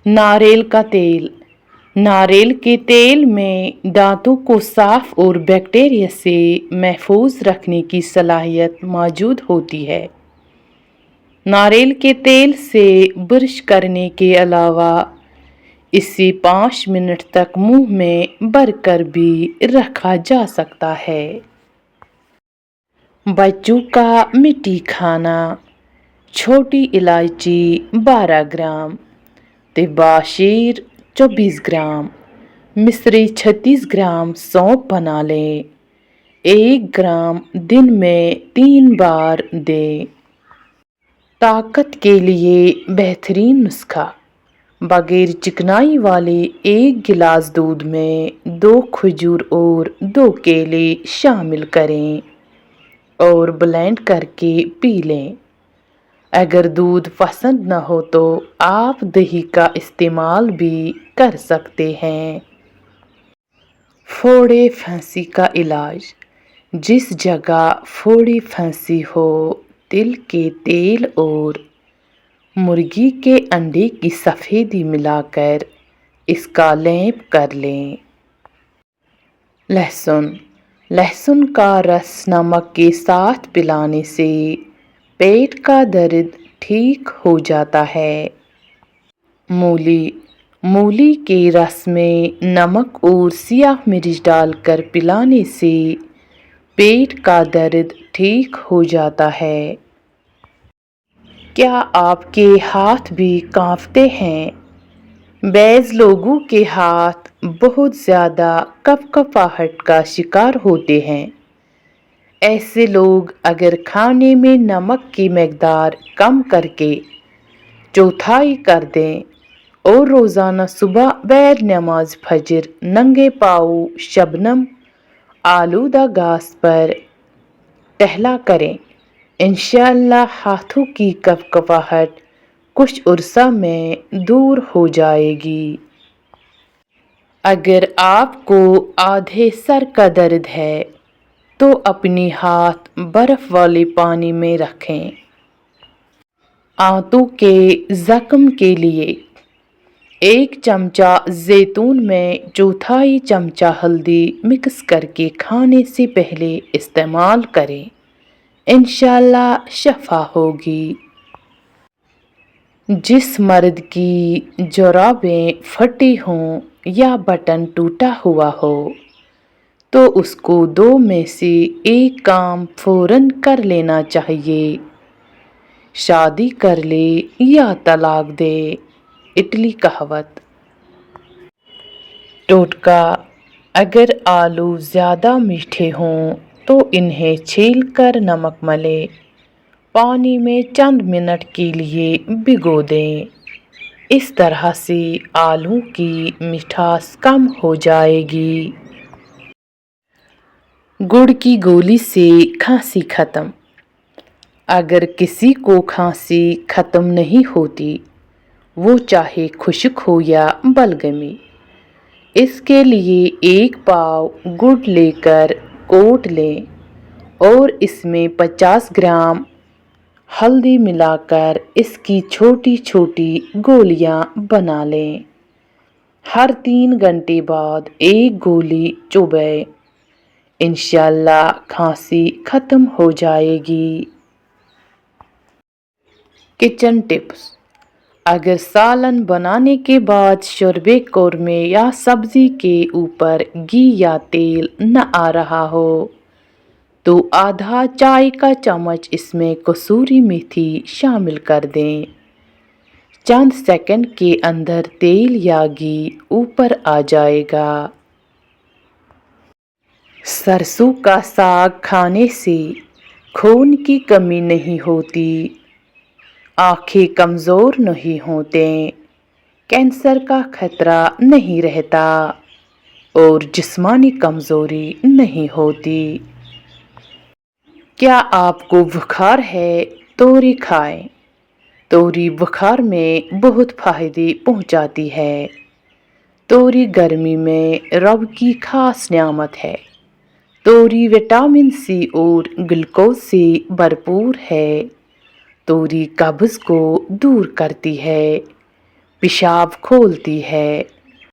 नारियल का तेल। नारियल के तेल में दांतों को साफ और बैक्टीरिया से महफूज रखने की सलाहियत मौजूद होती है। नारियल के तेल से ब्रश करने के अलावा इसे 5 मिनट तक मुंह में भरकर भी रखा जा सकता है। बच्चों का मिट्टी खाना। छोटी इलायची 12 ग्राम, तिबाशीर 24 ग्राम, मिश्री 36 ग्राम सौंफ बना लें। 1 ग्राम दिन में 3 बार दें। ताकत के लिए बेहतरीन नुस्खा। बगैर चिकनाई वाले 1 गिलास दूध में 2 खजूर और 2 केले शामिल करें और ब्लेंड करके पी लें। अगर दूध पसंद न हो तो आप दही का इस्तेमाल भी कर सकते हैं। फोड़े फंसी का इलाज। जिस जगह फोड़ी फंसी हो, तिल के तेल और मुर्गी के अंडे की सफ़ेदी मिलाकर इसका लेप कर लें। लहसुन। लहसुन का रस नमक के साथ पिलाने से पेट का दर्द ठीक हो जाता है। मूली। मूली के रस में नमक और सियाह मिर्च डालकर पिलाने से पेट का दर्द ठीक हो जाता है। क्या आपके हाथ भी कांपते हैं? बैज़ लोगों के हाथ बहुत ज़्यादा कपकपाहट का शिकार होते हैं। ऐसे लोग अगर खाने में नमक की मकदार कम करके चौथाई कर दें और रोज़ाना सुबह बैर नमाज फजर नंगे पाँव शबनम आलूदा घास पर टहला करें, इंशाअल्लाह हाथों की कपकपाहट कुछ अरसा में दूर हो जाएगी। अगर आपको आधे सर का दर्द है तो अपने हाथ बर्फ वाले पानी में रखें। आंतों के जख्म के लिए 1 चमचा जैतून में चौथाई चमचा हल्दी मिक्स करके खाने से पहले इस्तेमाल करें, इंशाअल्लाह शफा होगी। जिस मर्द की जुराबें फटी हों या बटन टूटा हुआ हो तो उसको 2 में से 1 काम फौरन कर लेना चाहिए। शादी कर ले या तलाक दे। इटली कहावत। टोटका। अगर आलू ज़्यादा मीठे हों तो इन्हें छीलकर नमक मले पानी में चंद मिनट के लिए भिगो दें। इस तरह से आलू की मिठास कम हो जाएगी। गुड़ की गोली से खांसी खत्म। अगर किसी को खांसी खत्म नहीं होती, वो चाहे खुश्क हो या बलगमी, इसके लिए 1 पाव गुड़ लेकर कोट लें और इसमें 50 ग्राम हल्दी मिलाकर इसकी छोटी छोटी गोलियां बना लें। हर 3 घंटे बाद 1 गोली चुबाएं, इंशाअल्लाह खांसी खत्म हो जाएगी। Kitchen tips. अगर सालन बनाने के बाद शोरबे कौरमे या सब्जी के ऊपर घी या तेल न आ रहा हो तो आधा चाय का चम्मच इसमें कसूरी मेथी शामिल कर दें। चंद सेकंड के अंदर तेल या घी ऊपर आ जाएगा। सरसों का साग खाने से खून की कमी नहीं होती, आँखें कमज़ोर नहीं होते, कैंसर का खतरा नहीं रहता और जिस्मानी कमज़ोरी नहीं होती। क्या आपको बुखार है? तोरी खाएं। तोरी बुखार में बहुत फ़ायदे पहुंचाती है। तोरी गर्मी में रब की खास नियामत है। तोरी विटामिन सी और ग्लूकोज से भरपूर है। तोरी कब्ज़ को दूर करती है। پیشاب کھولتی ہے۔